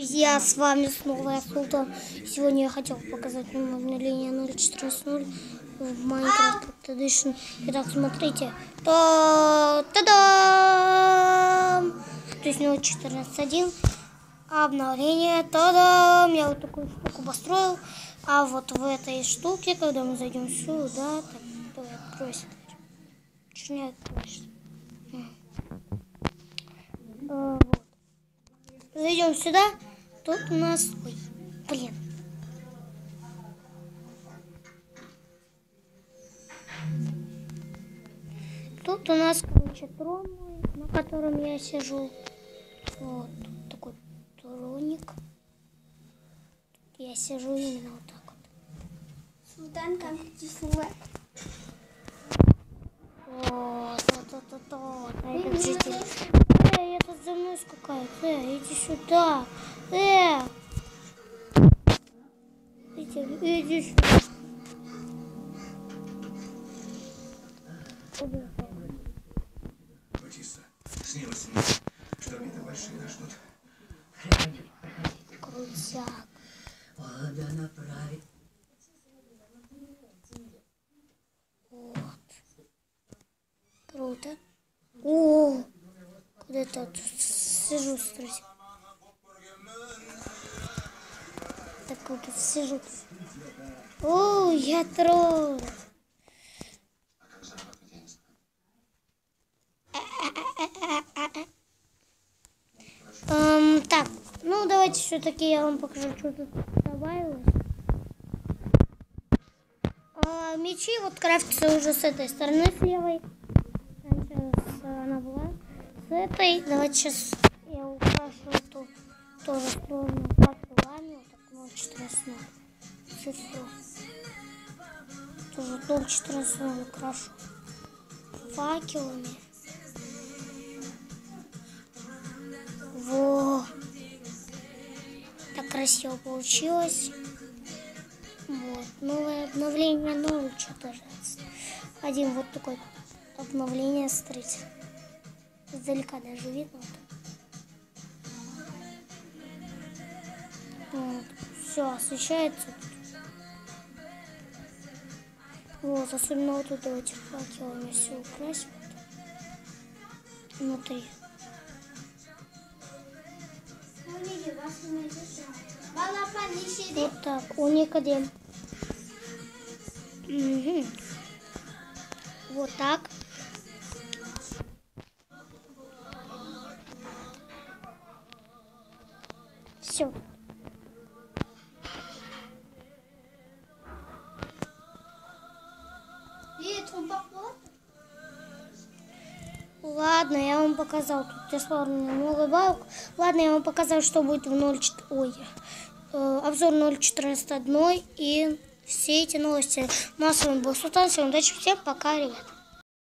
Друзья, с вами снова я, Султан. Сегодня я хотел показать вам обновление 0.14.0 в Minecraft Edition. Итак, смотрите. Та-дам! То есть 0.14.1. Обновление. Та-дам! Я вот такую штуку построил. А вот в этой штуке, когда мы зайдем сюда, так, давай откройся. Чего не откроешься? Вот. Зайдем сюда. Тут у нас... Ой, блин. Тут у нас, короче, трон, на котором я сижу. Вот, тут такой троник. Я сижу именно вот так вот. Султан, как ты снимаешь? Вот. Этот житель. Это за мной скакает. Иди сюда. Иди сюда. Батиста, снилось мне, что обиды большие нас ждут. Крутяк. Вода направит. Вот. Круто. О, куда-то тут сижу, строить. Так вот сижу. О, я тролль. Так, ну давайте все-таки я вам покажу, что тут добавилось. Мечи вот крафтятся уже с этой стороны, с левой. Раньше она была с этой. Давайте сейчас я украшу эту тоже сторону факелами. Вот так 0.14. Цифру. Тоже 0.14 украшу факелами. Во! Так красиво получилось. Вот. Новое обновление 0.14. Один вот такой обновление, смотрите. Издалека даже видно. Вот. Все освещается. Вот, особенно вот тут этих факелами все украсим. Внутри. Вот так, уникадем. Угу. Вот так. Все. Ладно, я вам показал. Тут я смотрю много балок. Ладно, я вам показал, что будет в 0.4. Ой. Обзор 0.14.1 и все эти новости. У нас с вами был Султан. Всем удачи, всем пока, ребят.